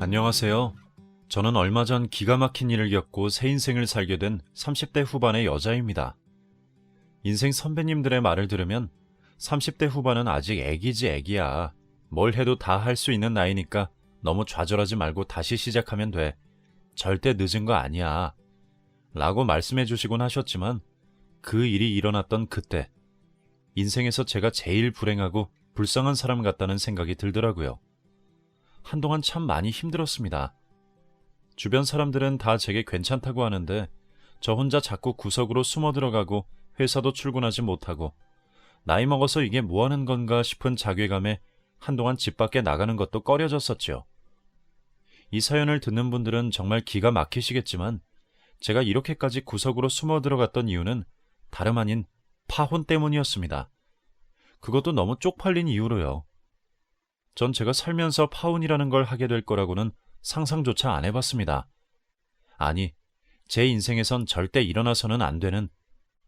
안녕하세요. 저는 얼마 전 기가 막힌 일을 겪고 새 인생을 살게 된 30대 후반의 여자입니다. 인생 선배님들의 말을 들으면 30대 후반은 아직 애기지 애기야. 뭘 해도 다 할 수 있는 나이니까 너무 좌절하지 말고 다시 시작하면 돼. 절대 늦은 거 아니야. 라고 말씀해 주시곤 하셨지만 그 일이 일어났던 그때 인생에서 제가 제일 불행하고 불쌍한 사람 같다는 생각이 들더라고요. 한동안 참 많이 힘들었습니다. 주변 사람들은 다 제게 괜찮다고 하는데 저 혼자 자꾸 구석으로 숨어 들어가고 회사도 출근하지 못하고 나이 먹어서 이게 뭐 하는 건가 싶은 자괴감에 한동안 집 밖에 나가는 것도 꺼려졌었죠. 이 사연을 듣는 분들은 정말 기가 막히시겠지만 제가 이렇게까지 구석으로 숨어 들어갔던 이유는 다름 아닌 파혼 때문이었습니다. 그것도 너무 쪽팔린 이유로요. 전 제가 살면서 파혼이라는 걸 하게 될 거라고는 상상조차 안 해봤습니다. 아니, 제 인생에선 절대 일어나서는 안 되는,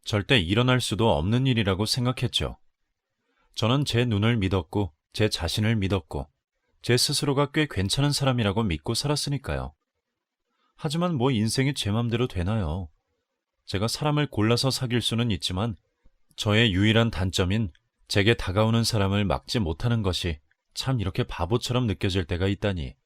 절대 일어날 수도 없는 일이라고 생각했죠. 저는 제 눈을 믿었고, 제 자신을 믿었고, 제 스스로가 꽤 괜찮은 사람이라고 믿고 살았으니까요. 하지만 뭐 인생이 제 맘대로 되나요? 제가 사람을 골라서 사귈 수는 있지만, 저의 유일한 단점인 제게 다가오는 사람을 막지 못하는 것이 참 이렇게 바보처럼 느껴질 때가 있다니.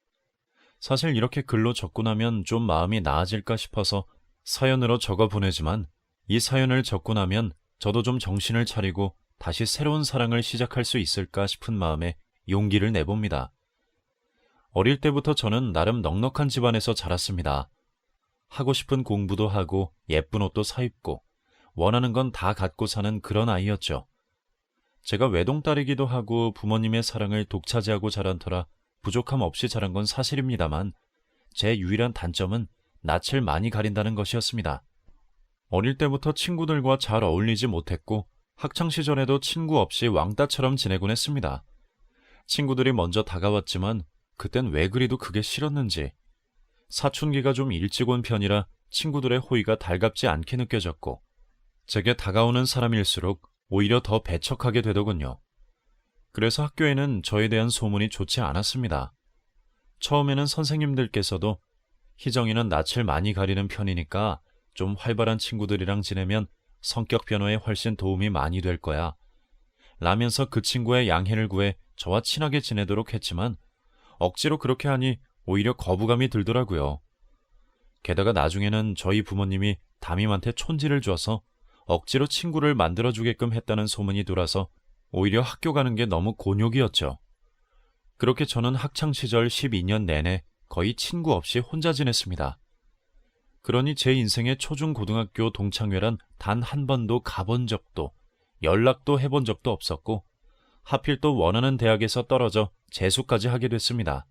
사실 이렇게 글로 적고 나면 좀 마음이 나아질까 싶어서 사연으로 적어 보내지만 이 사연을 적고 나면 저도 좀 정신을 차리고 다시 새로운 사랑을 시작할 수 있을까 싶은 마음에 용기를 내봅니다. 어릴 때부터 저는 나름 넉넉한 집안에서 자랐습니다. 하고 싶은 공부도 하고 예쁜 옷도 사입고 원하는 건 다 갖고 사는 그런 아이였죠. 제가 외동딸이기도 하고 부모님의 사랑을 독차지하고 자란 터라 부족함 없이 자란 건 사실입니다만 제 유일한 단점은 낯을 많이 가린다는 것이었습니다. 어릴 때부터 친구들과 잘 어울리지 못했고 학창시절에도 친구 없이 왕따처럼 지내곤 했습니다. 친구들이 먼저 다가왔지만 그땐 왜 그리도 그게 싫었는지 사춘기가 좀 일찍 온 편이라 친구들의 호의가 달갑지 않게 느껴졌고 제게 다가오는 사람일수록 오히려 더 배척하게 되더군요. 그래서 학교에는 저에 대한 소문이 좋지 않았습니다. 처음에는 선생님들께서도 희정이는 낯을 많이 가리는 편이니까 좀 활발한 친구들이랑 지내면 성격 변화에 훨씬 도움이 많이 될 거야. 라면서 그 친구의 양해를 구해 저와 친하게 지내도록 했지만 억지로 그렇게 하니 오히려 거부감이 들더라고요. 게다가 나중에는 저희 부모님이 담임한테 촌지를 줘서 억지로 친구를 만들어주게끔 했다는 소문이 돌아서 오히려 학교 가는 게 너무 곤욕이었죠. 그렇게 저는 학창시절 12년 내내 거의 친구 없이 혼자 지냈습니다. 그러니 제 인생의 초중고등학교 동창회란 단 한 번도 가본 적도 연락도 해본 적도 없었고 하필 또 원하는 대학에서 떨어져 재수까지 하게 됐습니다.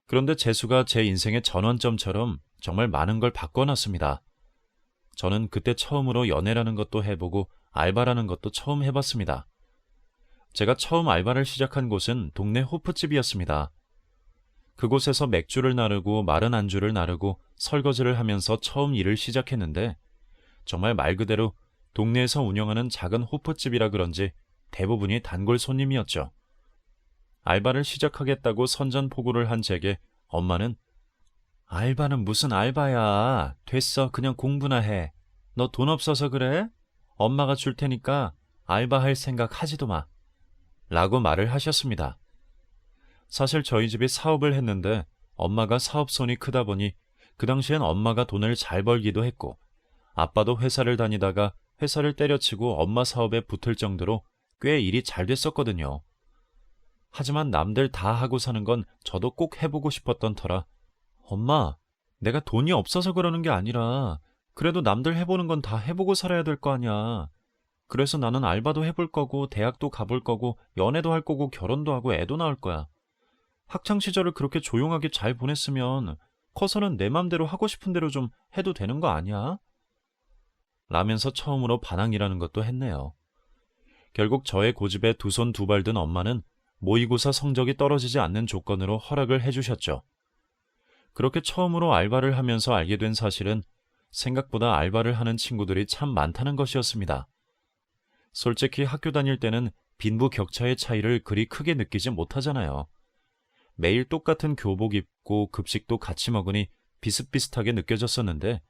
그런데 재수가 제 인생의 전환점처럼 정말 많은 걸 바꿔놨습니다. 저는 그때 처음으로 연애라는 것도 해보고 알바라는 것도 처음 해봤습니다. 제가 처음 알바를 시작한 곳은 동네 호프집이었습니다. 그곳에서 맥주를 나르고 마른 안주를 나르고 설거지를 하면서 처음 일을 시작했는데 정말 말 그대로 동네에서 운영하는 작은 호프집이라 그런지 대부분이 단골 손님이었죠. 알바를 시작하겠다고 선전포고를 한 제게 엄마는 알바는 무슨 알바야. 됐어. 그냥 공부나 해. 너 돈 없어서 그래? 엄마가 줄 테니까 알바할 생각 하지도 마. 라고 말을 하셨습니다. 사실 저희 집이 사업을 했는데 엄마가 사업손이 크다 보니 그 당시엔 엄마가 돈을 잘 벌기도 했고 아빠도 회사를 다니다가 회사를 때려치고 엄마 사업에 붙을 정도로 꽤 일이 잘 됐었거든요. 하지만 남들 다 하고 사는 건 저도 꼭 해보고 싶었던 터라 엄마, 내가 돈이 없어서 그러는 게 아니라 그래도 남들 해보는 건 다 해보고 살아야 될 거 아니야. 그래서 나는 알바도 해볼 거고 대학도 가볼 거고 연애도 할 거고 결혼도 하고 애도 낳을 거야. 학창시절을 그렇게 조용하게 잘 보냈으면 커서는 내 맘대로 하고 싶은 대로 좀 해도 되는 거 아니야? 라면서 처음으로 반항이라는 것도 했네요. 결국 저의 고집에 두 손 두 발 든 엄마는 모의고사 성적이 떨어지지 않는 조건으로 허락을 해주셨죠. 그렇게 처음으로 알바를 하면서 알게 된 사실은 생각보다 알바를 하는 친구들이 참 많다는 것이었습니다. 솔직히 학교 다닐 때는 빈부격차의 차이를 그리 크게 느끼지 못하잖아요. 매일 똑같은 교복 입고 급식도 같이 먹으니 비슷비슷하게 느껴졌었는데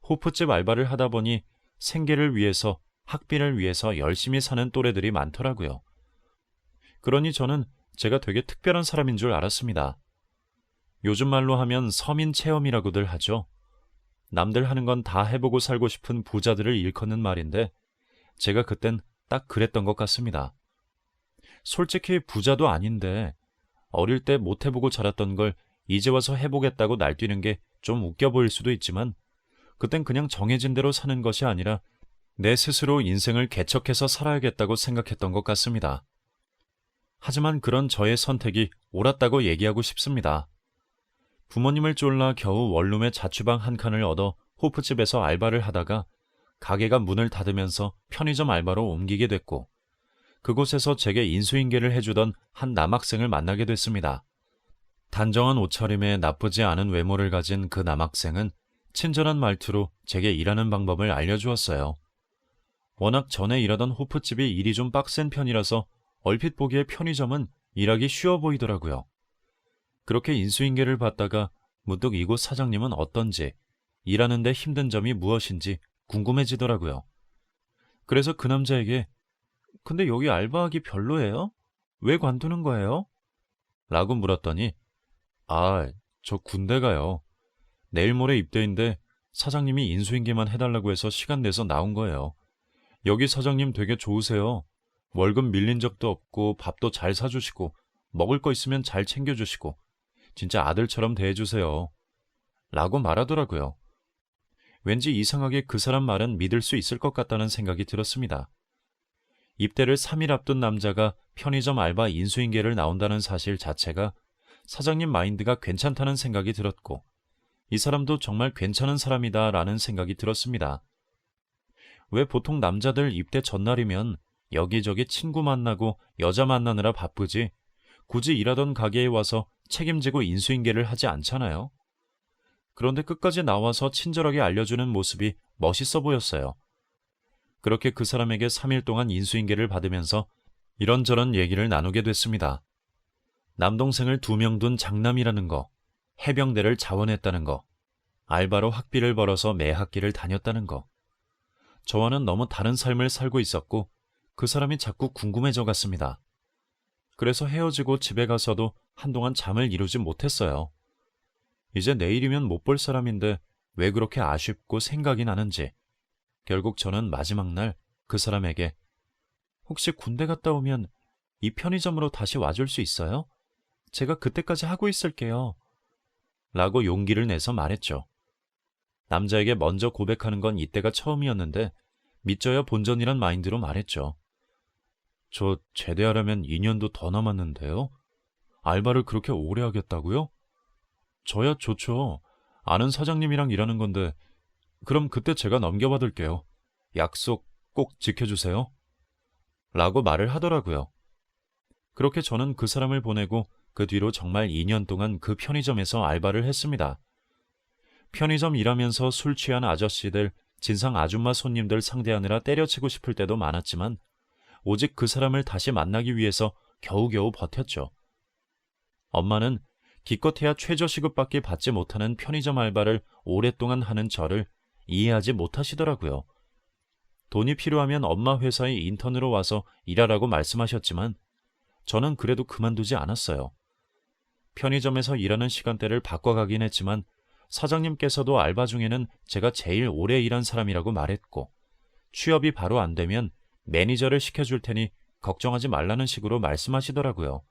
호프집 알바를 하다 보니 생계를 위해서 학비를 위해서 열심히 사는 또래들이 많더라고요. 그러니 저는 제가 되게 특별한 사람인 줄 알았습니다. 요즘 말로 하면 서민 체험이라고들 하죠. 남들 하는 건 다 해보고 살고 싶은 부자들을 일컫는 말인데 제가 그땐 딱 그랬던 것 같습니다. 솔직히 부자도 아닌데 어릴 때 못 해보고 자랐던 걸 이제 와서 해보겠다고 날뛰는 게 좀 웃겨 보일 수도 있지만 그땐 그냥 정해진 대로 사는 것이 아니라 내 스스로 인생을 개척해서 살아야겠다고 생각했던 것 같습니다. 하지만 그런 저의 선택이 옳았다고 얘기하고 싶습니다. 부모님을 쫄라 겨우 원룸에 자취방 한 칸을 얻어 호프집에서 알바를 하다가 가게가 문을 닫으면서 편의점 알바로 옮기게 됐고 그곳에서 제게 인수인계를 해주던 한 남학생을 만나게 됐습니다. 단정한 옷차림에 나쁘지 않은 외모를 가진 그 남학생은 친절한 말투로 제게 일하는 방법을 알려주었어요. 워낙 전에 일하던 호프집이 일이 좀 빡센 편이라서 얼핏 보기에 편의점은 일하기 쉬워 보이더라고요. 그렇게 인수인계를 받다가 문득 이곳 사장님은 어떤지, 일하는데 힘든 점이 무엇인지 궁금해지더라고요. 그래서 그 남자에게 근데 여기 알바하기 별로예요? 왜 관두는 거예요? 라고 물었더니 저 군대 가요. 내일 모레 입대인데 사장님이 인수인계만 해달라고 해서 시간 내서 나온 거예요. 여기 사장님 되게 좋으세요. 월급 밀린 적도 없고 밥도 잘 사주시고 먹을 거 있으면 잘 챙겨주시고 진짜 아들처럼 대해주세요. 라고 말하더라고요. 왠지 이상하게 그 사람 말은 믿을 수 있을 것 같다는 생각이 들었습니다. 입대를 3일 앞둔 남자가 편의점 알바 인수인계를 나온다는 사실 자체가 사장님 마인드가 괜찮다는 생각이 들었고 이 사람도 정말 괜찮은 사람이다 라는 생각이 들었습니다. 왜 보통 남자들 입대 전날이면 여기저기 친구 만나고 여자 만나느라 바쁘지 굳이 일하던 가게에 와서 책임지고 인수인계를 하지 않잖아요. 그런데 끝까지 나와서 친절하게 알려주는 모습이 멋있어 보였어요. 그렇게 그 사람에게 3일 동안 인수인계를 받으면서 이런저런 얘기를 나누게 됐습니다. 남동생을 2명 둔 장남이라는 거, 해병대를 자원했다는 거, 알바로 학비를 벌어서 매 학기를 다녔다는 거. 저와는 너무 다른 삶을 살고 있었고 그 사람이 자꾸 궁금해져 갔습니다. 그래서 헤어지고 집에 가서도 한동안 잠을 이루지 못했어요. 이제 내일이면 못 볼 사람인데 왜 그렇게 아쉽고 생각이 나는지. 결국 저는 마지막 날 그 사람에게 혹시 군대 갔다 오면 이 편의점으로 다시 와줄 수 있어요? 제가 그때까지 하고 있을게요. 라고 용기를 내서 말했죠. 남자에게 먼저 고백하는 건 이때가 처음이었는데 믿져야 본전이란 마인드로 말했죠. 저 제대하려면 2년도 더 남았는데요. 알바를 그렇게 오래 하겠다고요? 저야 좋죠. 아는 사장님이랑 일하는 건데 그럼 그때 제가 넘겨받을게요. 약속 꼭 지켜주세요. 라고 말을 하더라고요. 그렇게 저는 그 사람을 보내고 그 뒤로 정말 2년 동안 그 편의점에서 알바를 했습니다. 편의점 일하면서 술 취한 아저씨들, 진상 아줌마 손님들 상대하느라 때려치고 싶을 때도 많았지만 오직 그 사람을 다시 만나기 위해서 겨우겨우 버텼죠. 엄마는 기껏해야 최저시급밖에 받지 못하는 편의점 알바를 오랫동안 하는 저를 이해하지 못하시더라고요. 돈이 필요하면 엄마 회사에 인턴으로 와서 일하라고 말씀하셨지만 저는 그래도 그만두지 않았어요. 편의점에서 일하는 시간대를 바꿔가긴 했지만 사장님께서도 알바 중에는 제가 제일 오래 일한 사람이라고 말했고 취업이 바로 안 되면 매니저를 시켜줄 테니 걱정하지 말라는 식으로 말씀하시더라고요.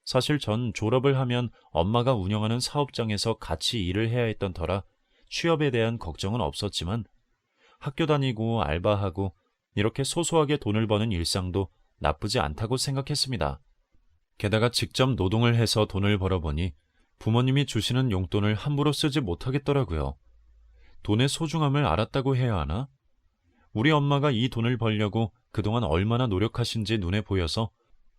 사실 전 졸업을 하면 엄마가 운영하는 사업장에서 같이 일을 해야 했던 터라 취업에 대한 걱정은 없었지만 학교 다니고 알바하고 이렇게 소소하게 돈을 버는 일상도 나쁘지 않다고 생각했습니다. 게다가 직접 노동을 해서 돈을 벌어보니 부모님이 주시는 용돈을 함부로 쓰지 못하겠더라고요. 돈의 소중함을 알았다고 해야 하나? 우리 엄마가 이 돈을 벌려고 그동안 얼마나 노력하신지 눈에 보여서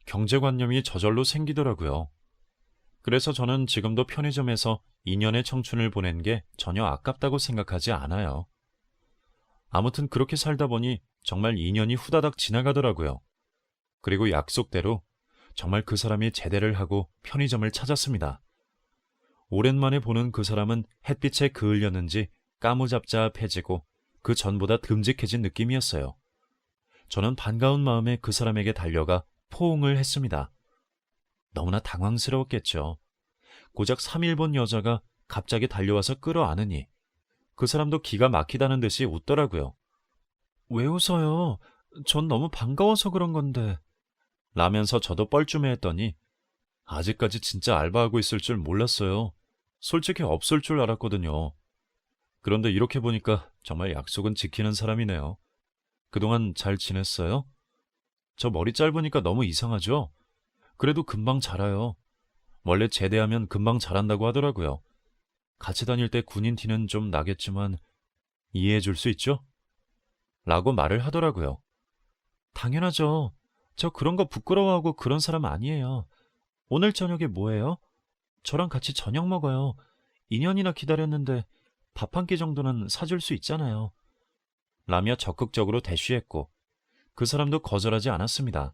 경제관념이 저절로 생기더라고요. 그래서 저는 지금도 편의점에서 2년의 청춘을 보낸 게 전혀 아깝다고 생각하지 않아요. 아무튼 그렇게 살다 보니 정말 2년이 후다닥 지나가더라고요. 그리고 약속대로 정말 그 사람이 제대를 하고 편의점을 찾았습니다. 오랜만에 보는 그 사람은 햇빛에 그을렸는지 까무잡잡해지고 그 전보다 듬직해진 느낌이었어요. 저는 반가운 마음에 그 사람에게 달려가 포옹을 했습니다. 너무나 당황스러웠겠죠. 고작 3일 본 여자가 갑자기 달려와서 끌어안으니 그 사람도 기가 막히다는 듯이 웃더라고요. 왜 웃어요? 전 너무 반가워서 그런 건데. 라면서 저도 뻘쭘해했더니 아직까지 진짜 알바하고 있을 줄 몰랐어요. 솔직히 없을 줄 알았거든요. 그런데 이렇게 보니까 정말 약속은 지키는 사람이네요. 그동안 잘 지냈어요? 저 머리 짧으니까 너무 이상하죠? 그래도 금방 자라요. 원래 제대하면 금방 자란다고 하더라고요. 같이 다닐 때 군인 티는 좀 나겠지만 이해해 줄 수 있죠? 라고 말을 하더라고요. 당연하죠. 저 그런 거 부끄러워하고 그런 사람 아니에요. 오늘 저녁에 뭐해요? 저랑 같이 저녁 먹어요. 2년이나 기다렸는데 밥 한 끼 정도는 사줄 수 있잖아요. 라며 적극적으로 대쉬했고 그 사람도 거절하지 않았습니다.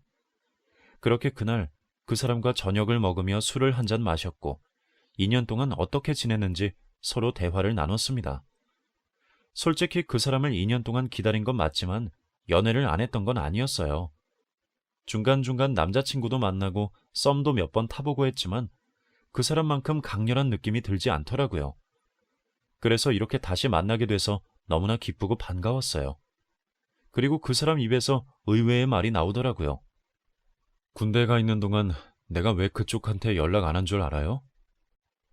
그렇게 그날 그 사람과 저녁을 먹으며 술을 한 잔 마셨고 2년 동안 어떻게 지냈는지 서로 대화를 나눴습니다. 솔직히 그 사람을 2년 동안 기다린 건 맞지만 연애를 안 했던 건 아니었어요. 중간중간 남자친구도 만나고 썸도 몇 번 타보고 했지만 그 사람만큼 강렬한 느낌이 들지 않더라고요. 그래서 이렇게 다시 만나게 돼서 너무나 기쁘고 반가웠어요. 그리고 그 사람 입에서 의외의 말이 나오더라고요. 군대 가 있는 동안 내가 왜 그쪽한테 연락 안 한 줄 알아요?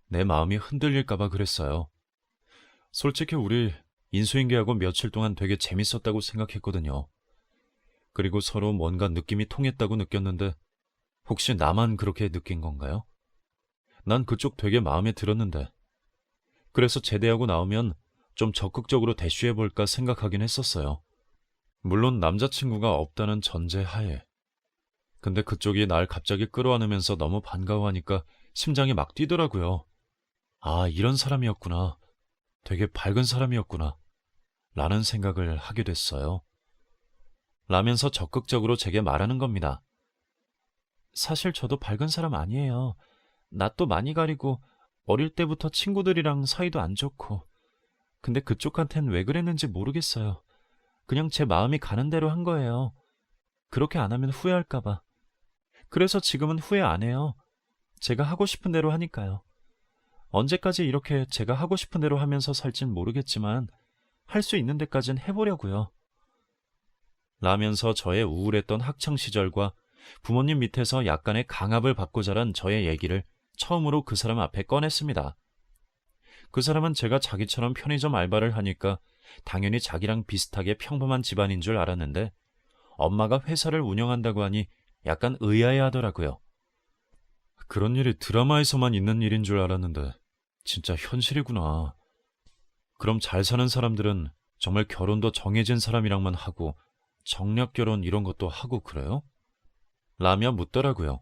내 마음이 흔들릴까봐 그랬어요. 솔직히 우리 인수인계하고 며칠 동안 되게 재밌었다고 생각했거든요. 그리고 서로 뭔가 느낌이 통했다고 느꼈는데 혹시 나만 그렇게 느낀 건가요? 난 그쪽 되게 마음에 들었는데. 그래서 제대하고 나오면 좀 적극적으로 대쉬해볼까 생각하긴 했었어요. 물론 남자친구가 없다는 전제하에. 근데 그쪽이 날 갑자기 끌어안으면서 너무 반가워하니까 심장이 막 뛰더라고요. 아, 이런 사람이었구나. 되게 밝은 사람이었구나. 라는 생각을 하게 됐어요. 라면서 적극적으로 제게 말하는 겁니다. 사실 저도 밝은 사람 아니에요. 낯도 많이 가리고 어릴 때부터 친구들이랑 사이도 안 좋고. 근데 그쪽한텐 왜 그랬는지 모르겠어요. 그냥 제 마음이 가는 대로 한 거예요. 그렇게 안 하면 후회할까 봐. 그래서 지금은 후회 안 해요. 제가 하고 싶은 대로 하니까요. 언제까지 이렇게 제가 하고 싶은 대로 하면서 살진 모르겠지만 할 수 있는 데까진 해보려고요. 라면서 저의 우울했던 학창시절과 부모님 밑에서 약간의 강압을 받고 자란 저의 얘기를 처음으로 그 사람 앞에 꺼냈습니다. 그 사람은 제가 자기처럼 편의점 알바를 하니까 당연히 자기랑 비슷하게 평범한 집안인 줄 알았는데 엄마가 회사를 운영한다고 하니 약간 의아해하더라고요. 그런 일이 드라마에서만 있는 일인 줄 알았는데 진짜 현실이구나. 그럼 잘 사는 사람들은 정말 결혼도 정해진 사람이랑만 하고 정략 결혼 이런 것도 하고 그래요? 라며 묻더라고요.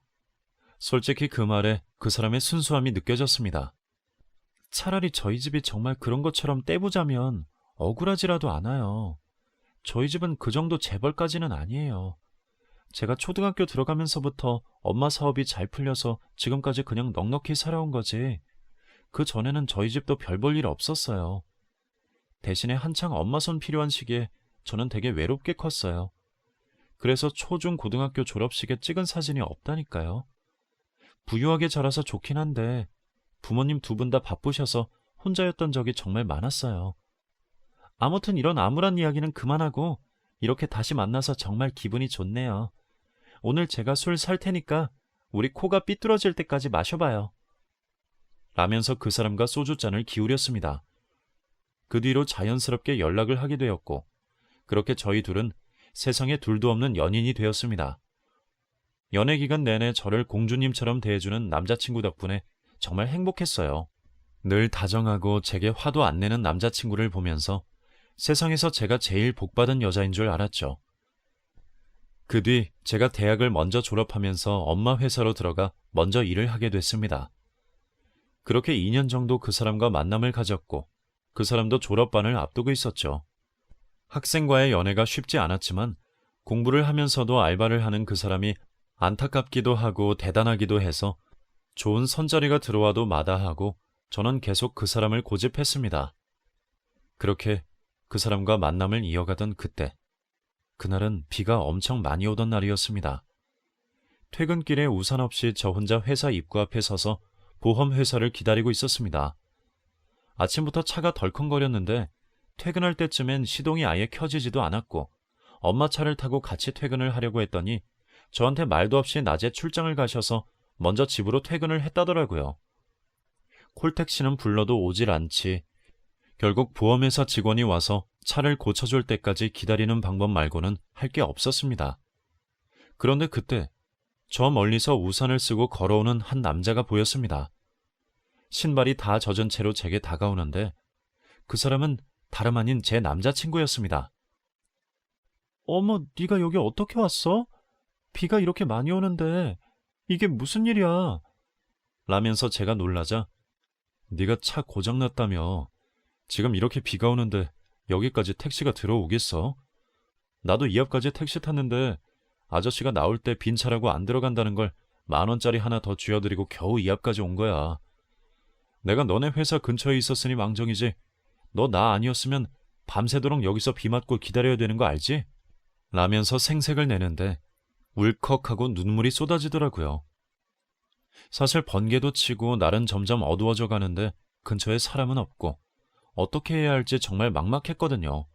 솔직히 그 말에 그 사람의 순수함이 느껴졌습니다. 차라리 저희 집이 정말 그런 것처럼 떼보자면 억울하지라도 않아요. 저희 집은 그 정도 재벌까지는 아니에요. 제가 초등학교 들어가면서부터 엄마 사업이 잘 풀려서 지금까지 그냥 넉넉히 살아온 거지. 그 전에는 저희 집도 별 볼 일 없었어요. 대신에 한창 엄마 손 필요한 시기에 저는 되게 외롭게 컸어요. 그래서 초중 고등학교 졸업식에 찍은 사진이 없다니까요. 부유하게 자라서 좋긴 한데 부모님 두 분 다 바쁘셔서 혼자였던 적이 정말 많았어요. 아무튼 이런 암울한 이야기는 그만하고 이렇게 다시 만나서 정말 기분이 좋네요. 오늘 제가 술 살 테니까 우리 코가 삐뚤어질 때까지 마셔봐요. 라면서 그 사람과 소주잔을 기울였습니다. 그 뒤로 자연스럽게 연락을 하게 되었고 그렇게 저희 둘은 세상에 둘도 없는 연인이 되었습니다. 연애 기간 내내 저를 공주님처럼 대해주는 남자친구 덕분에 정말 행복했어요. 늘 다정하고 제게 화도 안 내는 남자친구를 보면서 세상에서 제가 제일 복받은 여자인 줄 알았죠. 그 뒤 제가 대학을 먼저 졸업하면서 엄마 회사로 들어가 먼저 일을 하게 됐습니다. 그렇게 2년 정도 그 사람과 만남을 가졌고 그 사람도 졸업반을 앞두고 있었죠. 학생과의 연애가 쉽지 않았지만 공부를 하면서도 알바를 하는 그 사람이 안타깝기도 하고 대단하기도 해서 좋은 선자리가 들어와도 마다하고 저는 계속 그 사람을 고집했습니다. 그렇게 그 사람과 만남을 이어가던 그때, 그날은 비가 엄청 많이 오던 날이었습니다. 퇴근길에 우산 없이 저 혼자 회사 입구 앞에 서서 보험회사를 기다리고 있었습니다. 아침부터 차가 덜컹거렸는데 퇴근할 때쯤엔 시동이 아예 켜지지도 않았고 엄마 차를 타고 같이 퇴근을 하려고 했더니 저한테 말도 없이 낮에 출장을 가셔서 먼저 집으로 퇴근을 했다더라고요. 콜택시는 불러도 오질 않지. 결국 보험회사 직원이 와서 차를 고쳐줄 때까지 기다리는 방법 말고는 할 게 없었습니다. 그런데 그때 저 멀리서 우산을 쓰고 걸어오는 한 남자가 보였습니다. 신발이 다 젖은 채로 제게 다가오는데 그 사람은 다름 아닌 제 남자친구였습니다. 어머, 네가 여기 어떻게 왔어? 비가 이렇게 많이 오는데 이게 무슨 일이야? 라면서 제가 놀라자 네가 차 고장났다며. 지금 이렇게 비가 오는데 여기까지 택시가 들어오겠어? 나도 이 앞까지 택시 탔는데 아저씨가 나올 때 빈 차라고 안 들어간다는 걸 10,000원짜리 하나 더 쥐어드리고 겨우 이 앞까지 온 거야. 내가 너네 회사 근처에 있었으니 망정이지. 너 나 아니었으면 밤새도록 여기서 비 맞고 기다려야 되는 거 알지? 라면서 생색을 내는데 울컥하고 눈물이 쏟아지더라고요. 사실 번개도 치고 날은 점점 어두워져 가는데 근처에 사람은 없고 어떻게 해야 할지 정말 막막했거든요.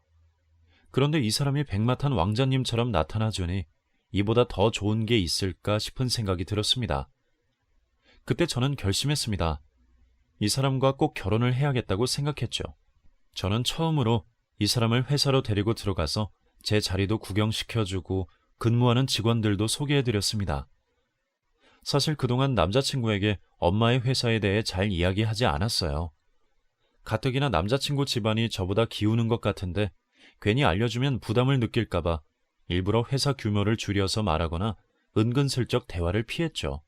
그런데 이 사람이 백마탄 왕자님처럼 나타나주니 이보다 더 좋은 게 있을까 싶은 생각이 들었습니다. 그때 저는 결심했습니다. 이 사람과 꼭 결혼을 해야겠다고 생각했죠. 저는 처음으로 이 사람을 회사로 데리고 들어가서 제 자리도 구경시켜주고 근무하는 직원들도 소개해드렸습니다. 사실 그동안 남자친구에게 엄마의 회사에 대해 잘 이야기하지 않았어요. 가뜩이나 남자친구 집안이 저보다 기우는 것 같은데 괜히 알려주면 부담을 느낄까봐 일부러 회사 규모를 줄여서 말하거나 은근슬쩍 대화를 피했죠.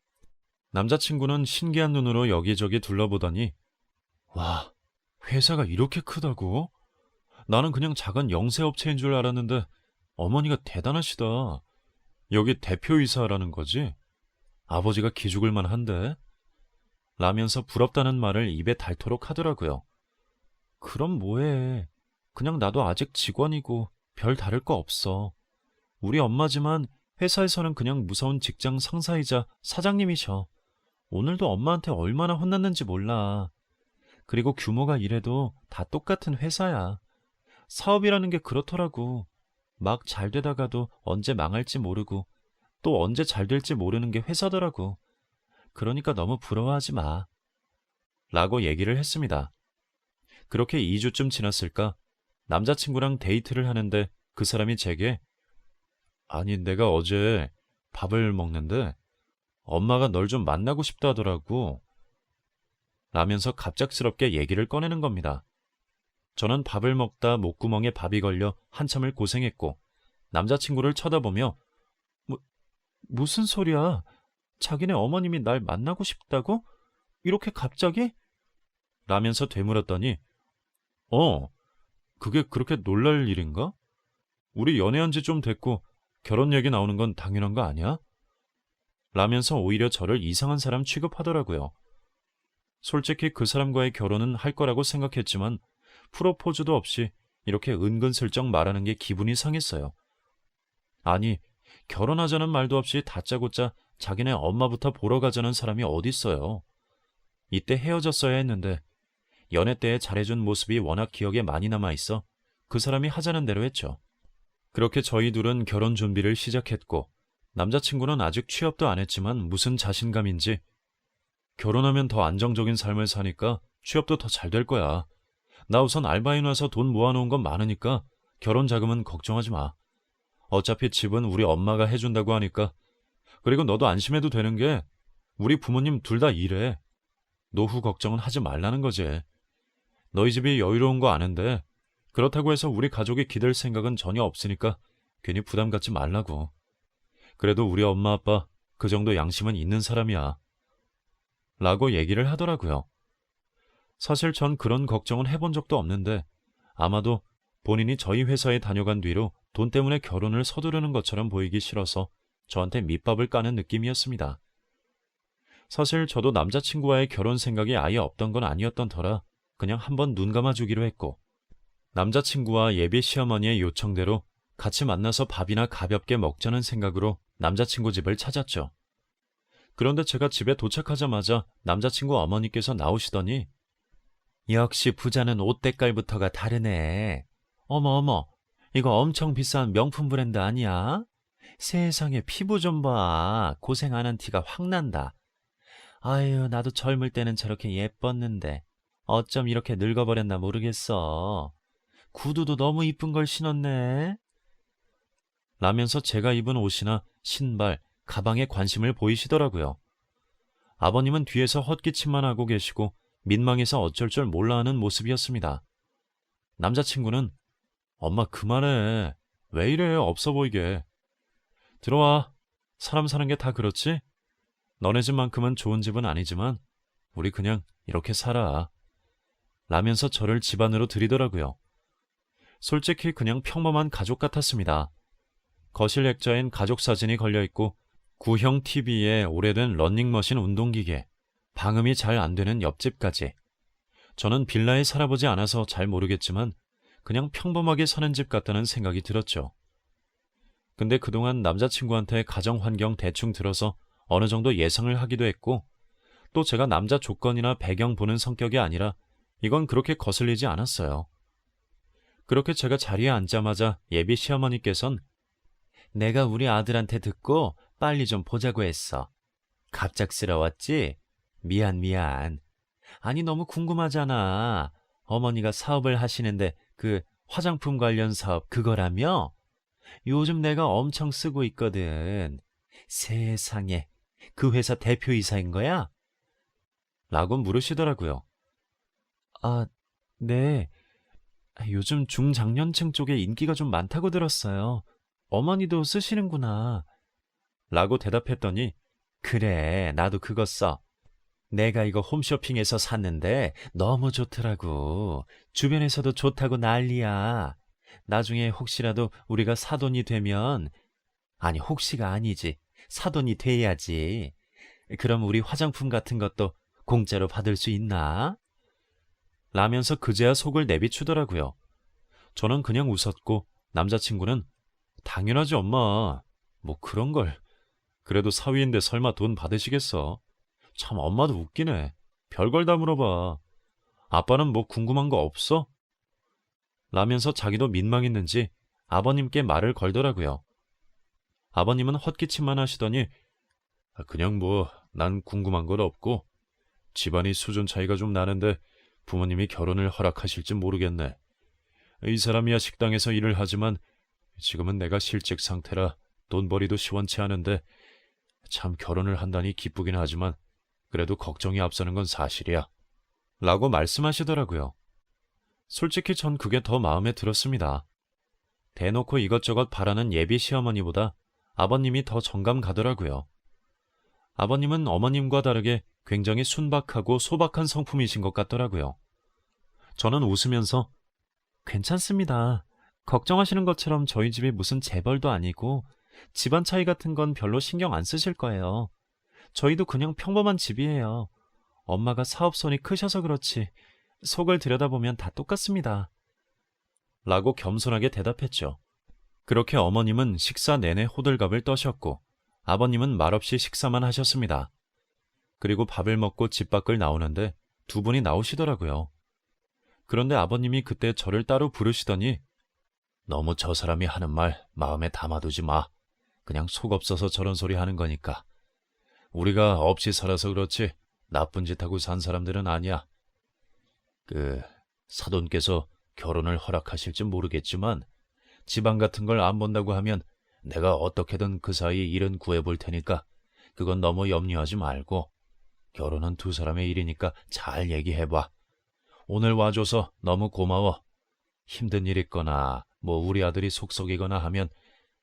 남자친구는 신기한 눈으로 여기저기 둘러보더니 와, 회사가 이렇게 크다고? 나는 그냥 작은 영세업체인 줄 알았는데 어머니가 대단하시다. 여기 대표이사라는 거지? 아버지가 기죽을 만한데? 라면서 부럽다는 말을 입에 닳도록 하더라고요. 그럼 뭐해. 그냥 나도 아직 직원이고 별 다를 거 없어. 우리 엄마지만 회사에서는 그냥 무서운 직장 상사이자 사장님이셔. 오늘도 엄마한테 얼마나 혼났는지 몰라. 그리고 규모가 이래도 다 똑같은 회사야. 사업이라는 게 그렇더라고. 막 잘 되다가도 언제 망할지 모르고 또 언제 잘 될지 모르는 게 회사더라고. 그러니까 너무 부러워하지 마. 라고 얘기를 했습니다. 그렇게 2주쯤 지났을까 남자친구랑 데이트를 하는데 그 사람이 제게 아니 내가 어제 밥을 먹는데 엄마가 널 좀 만나고 싶다 하더라고. 라면서 갑작스럽게 얘기를 꺼내는 겁니다. 저는 밥을 먹다 목구멍에 밥이 걸려 한참을 고생했고 남자친구를 쳐다보며 무슨 소리야? 자기네 어머님이 날 만나고 싶다고? 이렇게 갑자기? 라면서 되물었더니 그게 그렇게 놀랄 일인가? 우리 연애한 지 좀 됐고 결혼 얘기 나오는 건 당연한 거 아니야? 라면서 오히려 저를 이상한 사람 취급하더라고요. 솔직히 그 사람과의 결혼은 할 거라고 생각했지만 프로포즈도 없이 이렇게 은근슬쩍 말하는 게 기분이 상했어요. 아니, 결혼하자는 말도 없이 다짜고짜 자기네 엄마부터 보러 가자는 사람이 어딨어요. 이때 헤어졌어야 했는데 연애 때 잘해준 모습이 워낙 기억에 많이 남아있어 그 사람이 하자는 대로 했죠. 그렇게 저희 둘은 결혼 준비를 시작했고 남자친구는 아직 취업도 안 했지만 무슨 자신감인지 결혼하면 더 안정적인 삶을 사니까 취업도 더 잘 될 거야. 나 우선 알바인 와서 돈 모아놓은 건 많으니까 결혼 자금은 걱정하지 마. 어차피 집은 우리 엄마가 해준다고 하니까. 그리고 너도 안심해도 되는 게 우리 부모님 둘 다 일해. 노후 걱정은 하지 말라는 거지. 너희 집이 여유로운 거 아는데 그렇다고 해서 우리 가족이 기댈 생각은 전혀 없으니까 괜히 부담 갖지 말라고. 그래도 우리 엄마 아빠 그 정도 양심은 있는 사람이야. 라고 얘기를 하더라고요. 사실 전 그런 걱정은 해본 적도 없는데 아마도 본인이 저희 회사에 다녀간 뒤로 돈 때문에 결혼을 서두르는 것처럼 보이기 싫어서 저한테 밑밥을 까는 느낌이었습니다. 사실 저도 남자친구와의 결혼 생각이 아예 없던 건 아니었던 터라 그냥 한번 눈 감아주기로 했고, 남자친구와 예비 시어머니의 요청대로 같이 만나서 밥이나 가볍게 먹자는 생각으로 남자친구 집을 찾았죠. 그런데 제가 집에 도착하자마자 남자친구 어머니께서 나오시더니 역시 부자는 옷 때깔부터가 다르네. 어머 어머, 이거 엄청 비싼 명품 브랜드 아니야? 세상에 피부 좀 봐. 고생 안 한 티가 확 난다. 아유, 나도 젊을 때는 저렇게 예뻤는데 어쩜 이렇게 늙어버렸나 모르겠어. 구두도 너무 이쁜 걸 신었네. 라면서 제가 입은 옷이나 신발, 가방에 관심을 보이시더라고요. 아버님은 뒤에서 헛기침만 하고 계시고 민망해서 어쩔 줄 몰라 하는 모습이었습니다. 남자친구는 엄마 그만해. 왜 이래 없어 보이게. 들어와. 사람 사는 게 다 그렇지? 너네 집만큼은 좋은 집은 아니지만 우리 그냥 이렇게 살아. 라면서 저를 집 안으로 들이더라고요. 솔직히 그냥 평범한 가족 같았습니다. 거실 액자엔 가족 사진이 걸려있고 구형 TV에 오래된 러닝머신 운동기계, 방음이 잘 안 되는 옆집까지. 저는 빌라에 살아보지 않아서 잘 모르겠지만 그냥 평범하게 사는 집 같다는 생각이 들었죠. 근데 그동안 남자친구한테 가정 환경 대충 들어서 어느 정도 예상을 하기도 했고, 또 제가 남자 조건이나 배경 보는 성격이 아니라 이건 그렇게 거슬리지 않았어요. 그렇게 제가 자리에 앉자마자 예비 시어머니께선 내가 우리 아들한테 듣고 빨리 좀 보자고 했어. 갑작스러웠지? 미안. 아니 너무 궁금하잖아. 어머니가 사업을 하시는데 그 화장품 관련 사업 그거라며? 요즘 내가 엄청 쓰고 있거든. 세상에, 그 회사 대표이사인 거야? 라고 물으시더라고요. 아, 네. 요즘 중장년층 쪽에 인기가 좀 많다고 들었어요. 어머니도 쓰시는구나. 라고 대답했더니 그래, 나도 그거 써. 내가 이거 홈쇼핑에서 샀는데 너무 좋더라고. 주변에서도 좋다고 난리야. 나중에 혹시라도 우리가 사돈이 되면, 아니 혹시가 아니지, 사돈이 돼야지. 그럼 우리 화장품 같은 것도 공짜로 받을 수 있나? 라면서 그제야 속을 내비추더라고요. 저는 그냥 웃었고 남자친구는 당연하지 엄마. 뭐 그런 걸. 그래도 사위인데 설마 돈 받으시겠어? 참 엄마도 웃기네. 별걸 다 물어봐. 아빠는 뭐 궁금한 거 없어? 라면서 자기도 민망했는지 아버님께 말을 걸더라고요. 아버님은 헛기침만 하시더니 그냥 뭐 난 궁금한 건 없고 집안이 수준 차이가 좀 나는데 부모님이 결혼을 허락하실지 모르겠네. 이 사람이야 식당에서 일을 하지만 지금은 내가 실직 상태라 돈벌이도 시원치 않은데 참 결혼을 한다니 기쁘긴 하지만 그래도 걱정이 앞서는 건 사실이야. 라고 말씀하시더라고요. 솔직히 전 그게 더 마음에 들었습니다. 대놓고 이것저것 바라는 예비 시어머니보다 아버님이 더 정감 가더라고요. 아버님은 어머님과 다르게 굉장히 순박하고 소박한 성품이신 것 같더라고요. 저는 웃으면서 괜찮습니다. 걱정하시는 것처럼 저희 집이 무슨 재벌도 아니고 집안 차이 같은 건 별로 신경 안 쓰실 거예요. 저희도 그냥 평범한 집이에요. 엄마가 사업손이 크셔서 그렇지 속을 들여다보면 다 똑같습니다. 라고 겸손하게 대답했죠. 그렇게 어머님은 식사 내내 호들갑을 떠셨고 아버님은 말없이 식사만 하셨습니다. 그리고 밥을 먹고 집 밖을 나오는데 두 분이 나오시더라고요. 그런데 아버님이 그때 저를 따로 부르시더니 너무 저 사람이 하는 말 마음에 담아두지 마. 그냥 속 없어서 저런 소리 하는 거니까. 우리가 없이 살아서 그렇지 나쁜 짓 하고 산 사람들은 아니야. 사돈께서 결혼을 허락하실지 모르겠지만 집안 같은 걸 안 본다고 하면 내가 어떻게든 그 사이 일은 구해볼 테니까 그건 너무 염려하지 말고 결혼은 두 사람의 일이니까 잘 얘기해봐. 오늘 와줘서 너무 고마워. 힘든 일 있거나 뭐 우리 아들이 속썩이거나 하면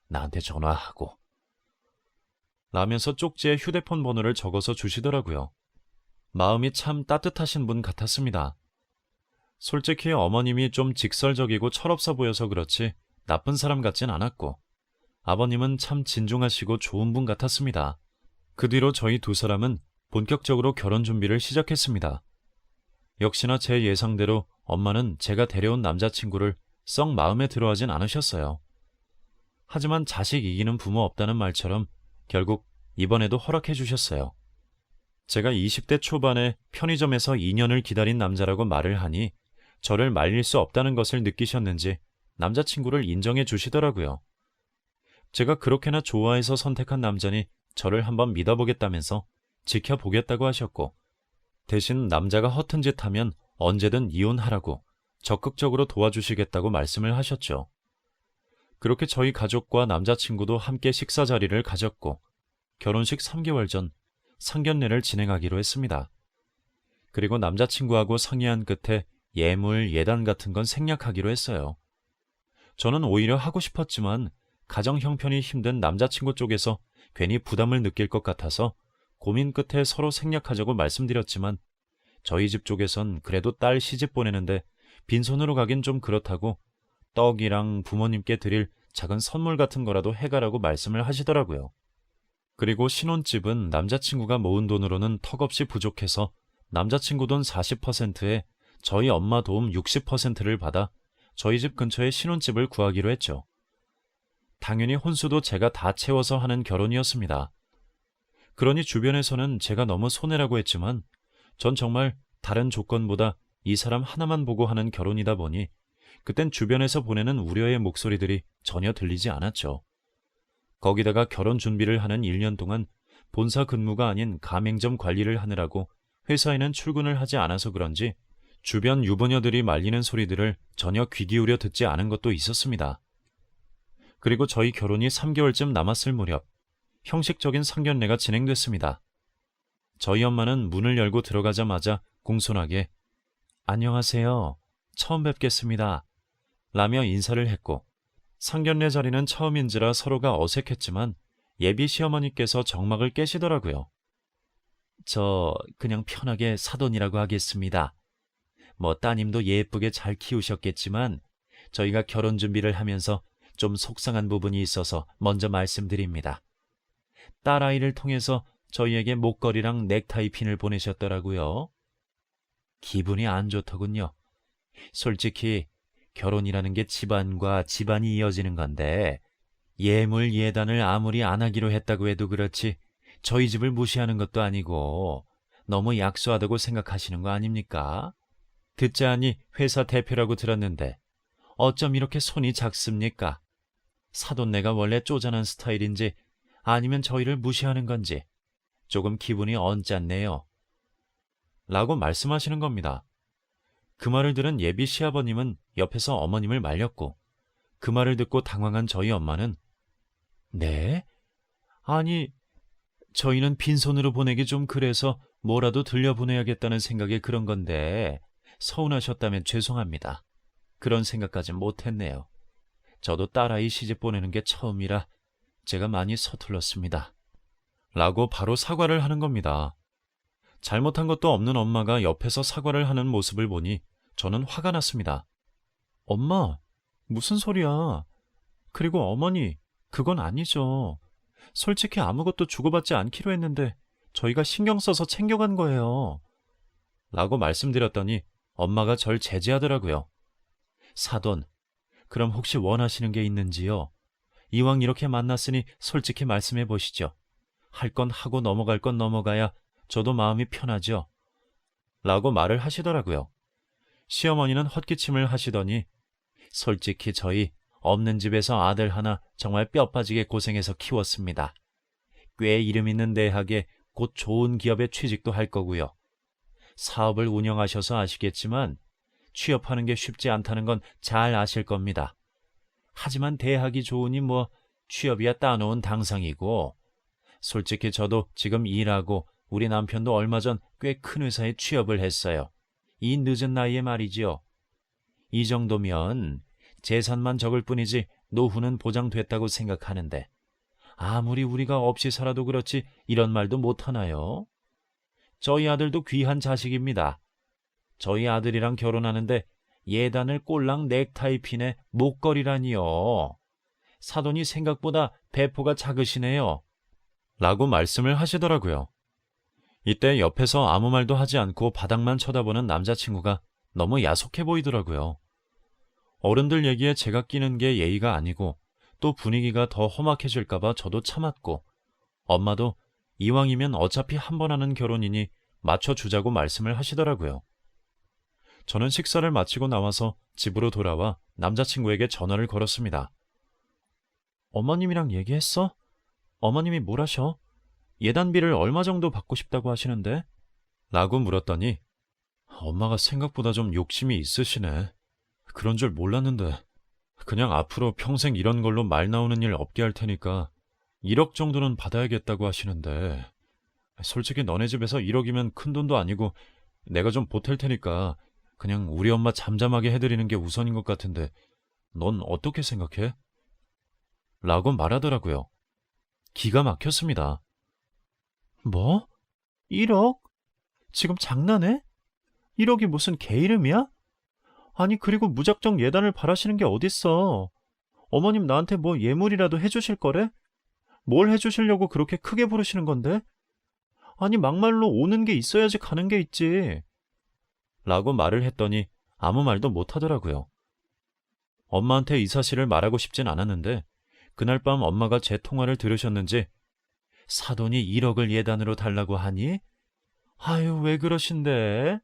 나한테 전화하고. 라면서 쪽지에 휴대폰 번호를 적어서 주시더라고요. 마음이 참 따뜻하신 분 같았습니다. 솔직히 어머님이 좀 직설적이고 철없어 보여서 그렇지 나쁜 사람 같진 않았고 아버님은 참 진중하시고 좋은 분 같았습니다. 그 뒤로 저희 두 사람은 본격적으로 결혼 준비를 시작했습니다. 역시나 제 예상대로 엄마는 제가 데려온 남자친구를 썩 마음에 들어하진 않으셨어요. 하지만 자식 이기는 부모 없다는 말처럼 결국 이번에도 허락해 주셨어요. 제가 20대 초반에 편의점에서 2년을 기다린 남자라고 말을 하니 저를 말릴 수 없다는 것을 느끼셨는지 남자친구를 인정해 주시더라고요. 제가 그렇게나 좋아해서 선택한 남자니 저를 한번 믿어보겠다면서 지켜보겠다고 하셨고, 대신 남자가 허튼 짓 하면 언제든 이혼하라고 적극적으로 도와주시겠다고 말씀을 하셨죠. 그렇게 저희 가족과 남자친구도 함께 식사 자리를 가졌고, 결혼식 3개월 전 상견례를 진행하기로 했습니다. 그리고 남자친구하고 상의한 끝에 예물, 예단 같은 건 생략하기로 했어요. 저는 오히려 하고 싶었지만 가정 형편이 힘든 남자친구 쪽에서 괜히 부담을 느낄 것 같아서 고민 끝에 서로 생략하자고 말씀드렸지만, 저희 집 쪽에선 그래도 딸 시집 보내는데 빈손으로 가긴 좀 그렇다고 떡이랑 부모님께 드릴 작은 선물 같은 거라도 해가라고 말씀을 하시더라고요. 그리고 신혼집은 남자친구가 모은 돈으로는 턱없이 부족해서 남자친구 돈 40%에 저희 엄마 도움 60%를 받아 저희 집 근처에 신혼집을 구하기로 했죠. 당연히 혼수도 제가 다 채워서 하는 결혼이었습니다. 그러니 주변에서는 제가 너무 손해라고 했지만 전 정말 다른 조건보다 이 사람 하나만 보고 하는 결혼이다 보니 그땐 주변에서 보내는 우려의 목소리들이 전혀 들리지 않았죠. 거기다가 결혼 준비를 하는 1년 동안 본사 근무가 아닌 가맹점 관리를 하느라고 회사에는 출근을 하지 않아서 그런지 주변 유부녀들이 말리는 소리들을 전혀 귀 기울여 듣지 않은 것도 있었습니다. 그리고 저희 결혼이 3개월쯤 남았을 무렵 형식적인 상견례가 진행됐습니다. 저희 엄마는 문을 열고 들어가자마자 공손하게 "안녕하세요. 처음 뵙겠습니다." 라며 인사를 했고, 상견례 자리는 처음인지라 서로가 어색했지만 예비 시어머니께서 정막을 깨시더라고요. "저 그냥 편하게 사돈이라고 하겠습니다. 뭐 따님도 예쁘게 잘 키우셨겠지만 저희가 결혼 준비를 하면서 좀 속상한 부분이 있어서 먼저 말씀드립니다. 딸아이를 통해서 저희에게 목걸이랑 넥타이 핀을 보내셨더라고요. 기분이 안 좋더군요. 솔직히 결혼이라는 게 집안과 집안이 이어지는 건데 예물 예단을 아무리 안 하기로 했다고 해도 그렇지 저희 집을 무시하는 것도 아니고 너무 약소하다고 생각하시는 거 아닙니까? 듣자하니 회사 대표라고 들었는데 어쩜 이렇게 손이 작습니까? 사돈네가 원래 쪼잔한 스타일인지 아니면 저희를 무시하는 건지 조금 기분이 언짢네요. 라고 말씀하시는 겁니다. 그 말을 들은 예비 시아버님은 옆에서 어머님을 말렸고, 그 말을 듣고 당황한 저희 엄마는 "네? 아니, 저희는 빈손으로 보내기 좀 그래서 뭐라도 들려보내야겠다는 생각에 그런 건데 서운하셨다면 죄송합니다. 그런 생각까진 못했네요. 저도 딸아이 시집 보내는 게 처음이라 제가 많이 서툴렀습니다." 라고 바로 사과를 하는 겁니다. 잘못한 것도 없는 엄마가 옆에서 사과를 하는 모습을 보니 저는 화가 났습니다. "엄마, 무슨 소리야? 그리고 어머니, 그건 아니죠. 솔직히 아무것도 주고받지 않기로 했는데 저희가 신경 써서 챙겨간 거예요." 라고 말씀드렸더니 엄마가 절 제지하더라고요. "사돈, 그럼 혹시 원하시는 게 있는지요? 이왕 이렇게 만났으니 솔직히 말씀해 보시죠. 할 건 하고 넘어갈 건 넘어가야 저도 마음이 편하죠." 라고 말을 하시더라고요. 시어머니는 헛기침을 하시더니 "솔직히 저희 없는 집에서 아들 하나 정말 뼈 빠지게 고생해서 키웠습니다. 꽤 이름 있는 대학에 곧 좋은 기업에 취직도 할 거고요. 사업을 운영하셔서 아시겠지만 취업하는 게 쉽지 않다는 건 잘 아실 겁니다. 하지만 대학이 좋으니 뭐 취업이야 따놓은 당상이고, 솔직히 저도 지금 일하고 우리 남편도 얼마 전 꽤 큰 회사에 취업을 했어요. 이 늦은 나이에 말이지요. 이 정도면 재산만 적을 뿐이지 노후는 보장됐다고 생각하는데 아무리 우리가 없이 살아도 그렇지 이런 말도 못하나요? 저희 아들도 귀한 자식입니다. 저희 아들이랑 결혼하는데 예단을 꼴랑 넥타이 핀에 목걸이라니요. 사돈이 생각보다 배포가 작으시네요. 라고 말씀을 하시더라고요. 이때 옆에서 아무 말도 하지 않고 바닥만 쳐다보는 남자친구가 너무 야속해 보이더라고요. 어른들 얘기에 제가 끼는 게 예의가 아니고 또 분위기가 더 험악해질까봐 저도 참았고 엄마도 이왕이면 어차피 한 번 하는 결혼이니 맞춰주자고 말씀을 하시더라고요. 저는 식사를 마치고 나와서 집으로 돌아와 남자친구에게 전화를 걸었습니다. 어머님이랑 얘기했어? 어머님이 뭘 하셔? 예단비를 얼마 정도 받고 싶다고 하시는데? 라고 물었더니 엄마가 생각보다 좀 욕심이 있으시네. 그런 줄 몰랐는데 그냥 앞으로 평생 이런 걸로 말 나오는 일 없게 할 테니까 1억 정도는 받아야겠다고 하시는데 솔직히 너네 집에서 1억이면 큰 돈도 아니고 내가 좀 보탤 테니까 그냥 우리 엄마 잠잠하게 해드리는 게 우선인 것 같은데 넌 어떻게 생각해? 라고 말하더라고요. 기가 막혔습니다. 뭐? 1억? 지금 장난해? 1억이 무슨 개 이름이야? 아니 그리고 무작정 예단을 바라시는 게 어딨어. 어머님 나한테 뭐 예물이라도 해주실 거래? 뭘 해주시려고 그렇게 크게 부르시는 건데? 아니 막말로 오는 게 있어야지 가는 게 있지. 라고 말을 했더니 아무 말도 못 하더라고요. 엄마한테 이 사실을 말하고 싶진 않았는데 그날 밤 엄마가 제 통화를 들으셨는지 사돈이 1억을 예단으로 달라고 하니? 아유 왜 그러신데?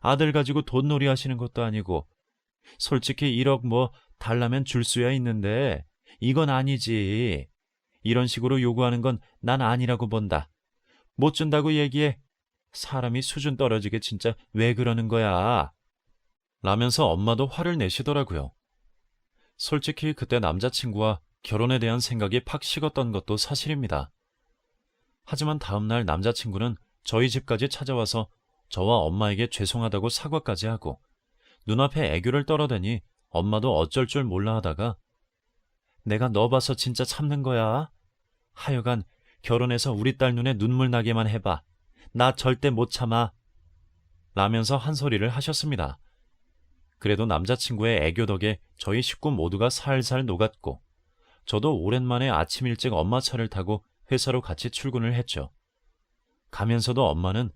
아들 가지고 돈놀이 하시는 것도 아니고 솔직히 1억 뭐 달라면 줄 수야 있는데 이건 아니지. 이런 식으로 요구하는 건 난 아니라고 본다. 못 준다고 얘기해. 사람이 수준 떨어지게 진짜 왜 그러는 거야? 라면서 엄마도 화를 내시더라고요. 솔직히 그때 남자친구와 결혼에 대한 생각이 팍 식었던 것도 사실입니다. 하지만 다음날 남자친구는 저희 집까지 찾아와서 저와 엄마에게 죄송하다고 사과까지 하고 눈앞에 애교를 떨어대니 엄마도 어쩔 줄 몰라 하다가 내가 너 봐서 진짜 참는 거야. 하여간 결혼해서 우리 딸 눈에 눈물 나게만 해봐. 나 절대 못 참아. 라면서 한 소리를 하셨습니다. 그래도 남자친구의 애교 덕에 저희 식구 모두가 살살 녹았고 저도 오랜만에 아침 일찍 엄마 차를 타고 회사로 같이 출근을 했죠. 가면서도 엄마는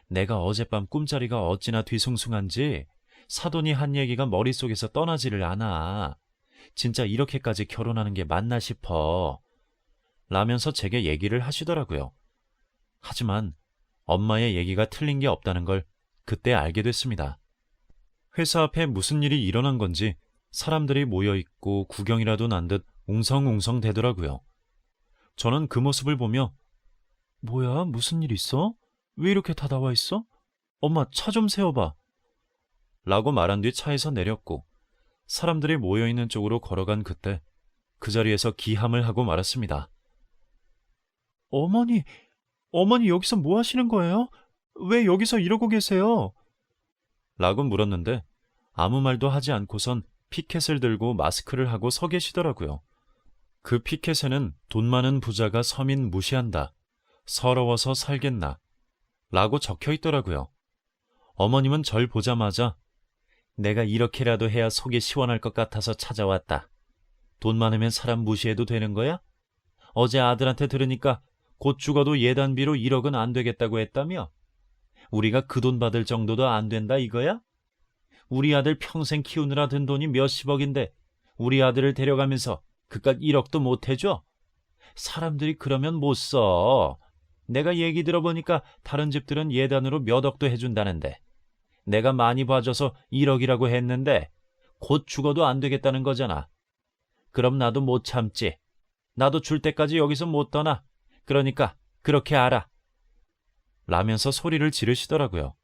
내가 어젯밤 꿈자리가 어찌나 뒤숭숭한지 사돈이 한 얘기가 머릿속에서 떠나지를 않아. 진짜 이렇게까지 결혼하는 게 맞나 싶어. 라면서 제게 얘기를 하시더라고요. 하지만 엄마의 얘기가 틀린 게 없다는 걸 그때 알게 됐습니다. 회사 앞에 무슨 일이 일어난 건지 사람들이 모여있고 구경이라도 난 듯 웅성웅성 대더라고요. 저는 그 모습을 보며 뭐야 무슨 일 있어? 왜 이렇게 다 나와 있어? 엄마 차 좀 세워봐. 라고 말한 뒤 차에서 내렸고 사람들이 모여있는 쪽으로 걸어간 그때 그 자리에서 기함을 하고 말았습니다. 어머니 여기서 뭐 하시는 거예요? 왜 여기서 이러고 계세요? 라고 물었는데 아무 말도 하지 않고선 피켓을 들고 마스크를 하고 서 계시더라고요. 그 피켓에는 돈 많은 부자가 서민 무시한다. 서러워서 살겠나. 라고 적혀 있더라고요. 어머님은 절 보자마자 내가 이렇게라도 해야 속이 시원할 것 같아서 찾아왔다. 돈 많으면 사람 무시해도 되는 거야? 어제 아들한테 들으니까 곧 죽어도 예단비로 1억은 안 되겠다고 했다며? 우리가 그 돈 받을 정도도 안 된다 이거야? 우리 아들 평생 키우느라 든 돈이 몇십억인데 우리 아들을 데려가면서 그깟 1억도 못 해줘? 사람들이 그러면 못 써. 내가 얘기 들어보니까 다른 집들은 예단으로 몇 억도 해준다는데 내가 많이 봐줘서 1억이라고 했는데 곧 죽어도 안 되겠다는 거잖아. 그럼 나도 못 참지. 나도 줄 때까지 여기서 못 떠나. 그러니까 그렇게 알아. 라면서 소리를 지르시더라고요.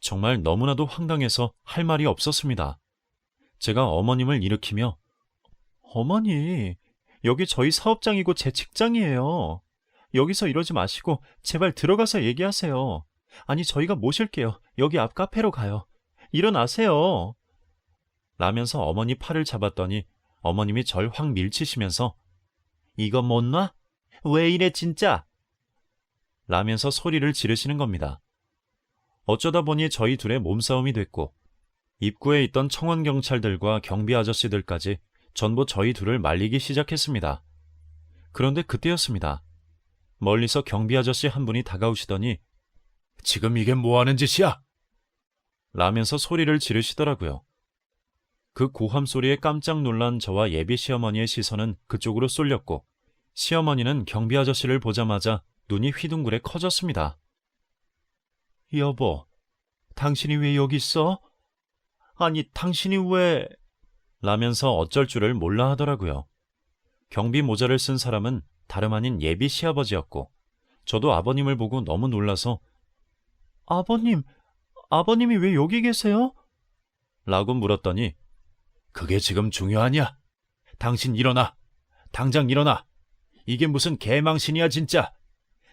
정말 너무나도 황당해서 할 말이 없었습니다. 제가 어머님을 일으키며 어머니, 여기 저희 사업장이고 제 직장이에요. 여기서 이러지 마시고 제발 들어가서 얘기하세요. 아니 저희가 모실게요. 여기 앞 카페로 가요. 일어나세요. 라면서 어머니 팔을 잡았더니 어머님이 절 확 밀치시면서 이거 못 놔? 왜 이래 진짜? 라면서 소리를 지르시는 겁니다. 어쩌다 보니 저희 둘의 몸싸움이 됐고 입구에 있던 청원경찰들과 경비 아저씨들까지 전부 저희 둘을 말리기 시작했습니다. 그런데 그때였습니다. 멀리서 경비 아저씨 한 분이 다가오시더니 지금 이게 뭐 하는 짓이야? 라면서 소리를 지르시더라고요. 그 고함 소리에 깜짝 놀란 저와 예비 시어머니의 시선은 그쪽으로 쏠렸고 시어머니는 경비 아저씨를 보자마자 눈이 휘둥그레 커졌습니다. 여보, 당신이 왜 여기 있어? 아니, 당신이 왜... 라면서 어쩔 줄을 몰라 하더라고요. 경비 모자를 쓴 사람은 다름 아닌 예비 시아버지였고 저도 아버님을 보고 너무 놀라서 아버님이 왜 여기 계세요? 라고 물었더니 그게 지금 중요하냐? 당신 일어나. 당장 일어나. 이게 무슨 개망신이야 진짜.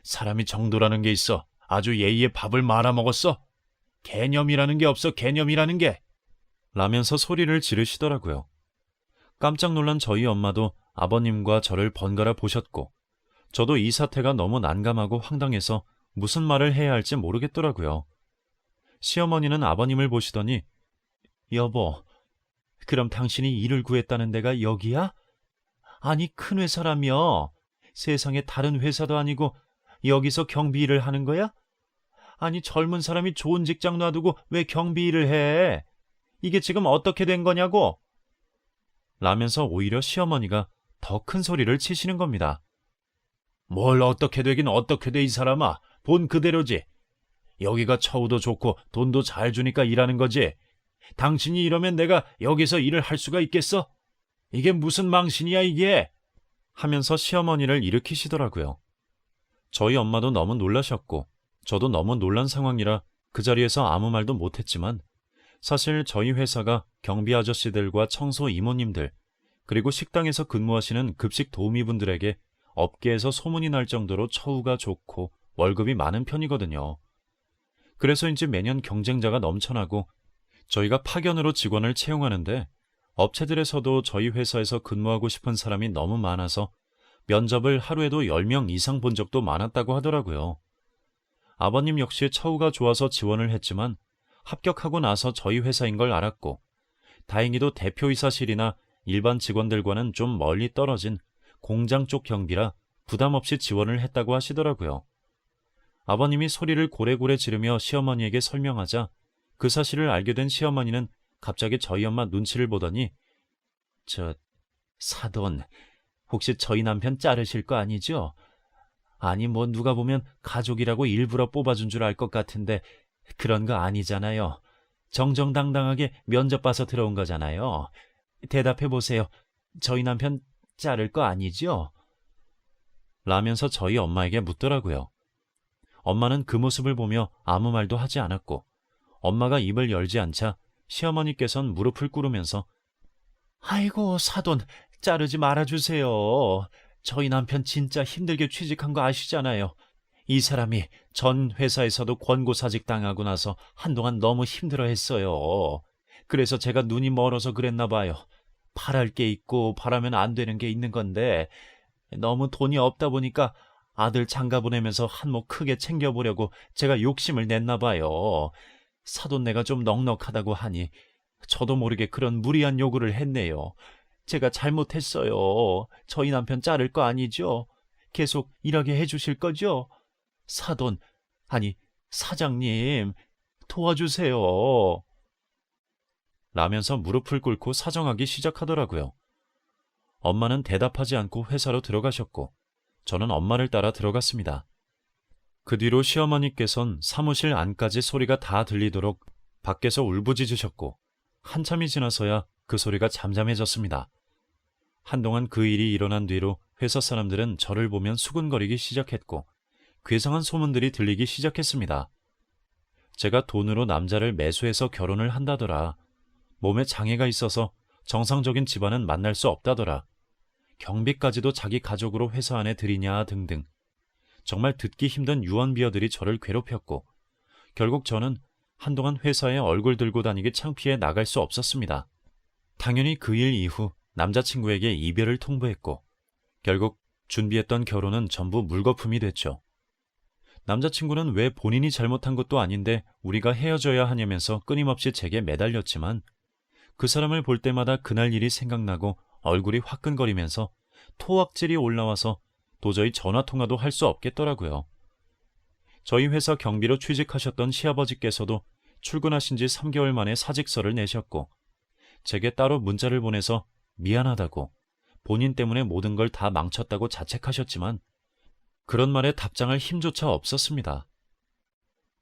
사람이 정도라는 게 있어. 아주 예의에 밥을 말아먹었어. 개념이라는 게 없어, 개념이라는 게. 라면서 소리를 지르시더라고요. 깜짝 놀란 저희 엄마도 아버님과 저를 번갈아 보셨고 저도 이 사태가 너무 난감하고 황당해서 무슨 말을 해야 할지 모르겠더라고요. 시어머니는 아버님을 보시더니 여보, 그럼 당신이 일을 구했다는 데가 여기야? 아니, 큰 회사라며. 세상에 다른 회사도 아니고 여기서 경비 일을 하는 거야? 아니, 젊은 사람이 좋은 직장 놔두고 왜 경비 일을 해? 이게 지금 어떻게 된 거냐고? 라면서 오히려 시어머니가 더 큰 소리를 치시는 겁니다. 뭘 어떻게 되긴 어떻게 돼, 이 사람아. 본 그대로지. 여기가 처우도 좋고 돈도 잘 주니까 일하는 거지. 당신이 이러면 내가 여기서 일을 할 수가 있겠어? 이게 무슨 망신이야 이게? 하면서 시어머니를 일으키시더라고요. 저희 엄마도 너무 놀라셨고 저도 너무 놀란 상황이라 그 자리에서 아무 말도 못했지만 사실 저희 회사가 경비 아저씨들과 청소 이모님들 그리고 식당에서 근무하시는 급식 도우미분들에게 업계에서 소문이 날 정도로 처우가 좋고 월급이 많은 편이거든요. 그래서인지 매년 경쟁자가 넘쳐나고 저희가 파견으로 직원을 채용하는데 업체들에서도 저희 회사에서 근무하고 싶은 사람이 너무 많아서 면접을 하루에도 10명 이상 본 적도 많았다고 하더라고요. 아버님 역시 처우가 좋아서 지원을 했지만 합격하고 나서 저희 회사인 걸 알았고 다행히도 대표이사실이나 일반 직원들과는 좀 멀리 떨어진 공장 쪽 경비라 부담 없이 지원을 했다고 하시더라고요. 아버님이 소리를 고래고래 지르며 시어머니에게 설명하자 그 사실을 알게 된 시어머니는 갑자기 저희 엄마 눈치를 보더니 사돈, 혹시 저희 남편 자르실 거 아니죠? 아니 뭐 누가 보면 가족이라고 일부러 뽑아준 줄 알 것 같은데 그런 거 아니잖아요. 정정당당하게 면접 봐서 들어온 거잖아요. 대답해 보세요. 저희 남편 자를 거 아니죠? 라면서 저희 엄마에게 묻더라고요. 엄마는 그 모습을 보며 아무 말도 하지 않았고 엄마가 입을 열지 않자 시어머니께선 무릎을 꿇으면서 아이고 사돈, 자르지 말아주세요. 저희 남편 진짜 힘들게 취직한 거 아시잖아요. 이 사람이 전 회사에서도 권고사직 당하고 나서 한동안 너무 힘들어했어요. 그래서 제가 눈이 멀어서 그랬나 봐요. 바랄 게 있고 바라면 안 되는 게 있는 건데 너무 돈이 없다 보니까 아들 장가 보내면서 한몫 크게 챙겨보려고 제가 욕심을 냈나 봐요. 사돈네가 좀 넉넉하다고 하니 저도 모르게 그런 무리한 요구를 했네요. 제가 잘못했어요. 저희 남편 자를 거 아니죠? 계속 일하게 해주실 거죠? 사돈, 아니 사장님, 도와주세요. 라면서 무릎을 꿇고 사정하기 시작하더라고요. 엄마는 대답하지 않고 회사로 들어가셨고 저는 엄마를 따라 들어갔습니다. 그 뒤로 시어머니께선 사무실 안까지 소리가 다 들리도록 밖에서 울부짖으셨고 한참이 지나서야 그 소리가 잠잠해졌습니다. 한동안 그 일이 일어난 뒤로 회사 사람들은 저를 보면 수군거리기 시작했고 괴상한 소문들이 들리기 시작했습니다. 제가 돈으로 남자를 매수해서 결혼을 한다더라. 몸에 장애가 있어서 정상적인 집안은 만날 수 없다더라. 경비까지도 자기 가족으로 회사 안에 들이냐 등등. 정말 듣기 힘든 유언비어들이 저를 괴롭혔고 결국 저는 한동안 회사에 얼굴 들고 다니기 창피해 나갈 수 없었습니다. 당연히 그 일 이후 남자친구에게 이별을 통보했고 결국 준비했던 결혼은 전부 물거품이 됐죠. 남자친구는 왜 본인이 잘못한 것도 아닌데 우리가 헤어져야 하냐면서 끊임없이 제게 매달렸지만 그 사람을 볼 때마다 그날 일이 생각나고 얼굴이 화끈거리면서 토악질이 올라와서 도저히 전화통화도 할 수 없겠더라고요. 저희 회사 경비로 취직하셨던 시아버지께서도 출근하신 지 3개월 만에 사직서를 내셨고, 제게 따로 문자를 보내서 미안하다고, 본인 때문에 모든 걸 다 망쳤다고 자책하셨지만 그런 말에 답장할 힘조차 없었습니다.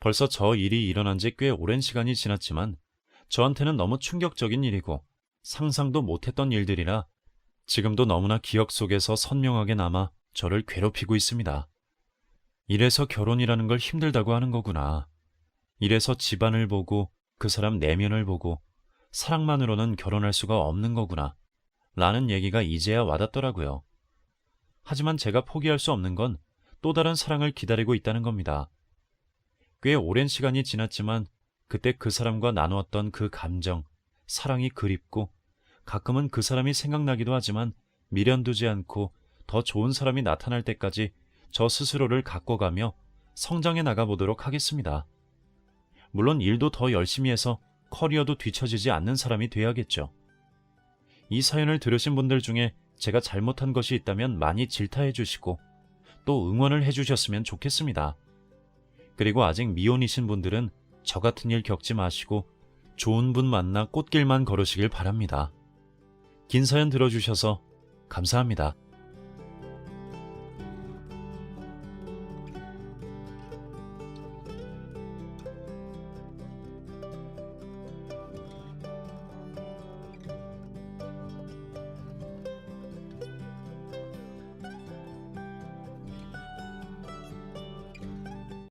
벌써 저 일이 일어난 지 꽤 오랜 시간이 지났지만 저한테는 너무 충격적인 일이고 상상도 못했던 일들이라 지금도 너무나 기억 속에서 선명하게 남아 저를 괴롭히고 있습니다. 이래서 결혼이라는 걸 힘들다고 하는 거구나. 이래서 집안을 보고 그 사람 내면을 보고 사랑만으로는 결혼할 수가 없는 거구나. 라는 얘기가 이제야 와닿더라고요. 하지만 제가 포기할 수 없는 건 또 다른 사랑을 기다리고 있다는 겁니다. 꽤 오랜 시간이 지났지만 그때 그 사람과 나누었던 그 감정, 사랑이 그립고 가끔은 그 사람이 생각나기도 하지만 미련두지 않고 더 좋은 사람이 나타날 때까지 저 스스로를 가꿔가며 성장해 나가보도록 하겠습니다. 물론 일도 더 열심히 해서 커리어도 뒤처지지 않는 사람이 돼야겠죠. 이 사연을 들으신 분들 중에 제가 잘못한 것이 있다면 많이 질타해 주시고 또 응원을 해 주셨으면 좋겠습니다. 그리고 아직 미혼이신 분들은 저 같은 일 겪지 마시고 좋은 분 만나 꽃길만 걸으시길 바랍니다. 긴 사연 들어주셔서 감사합니다.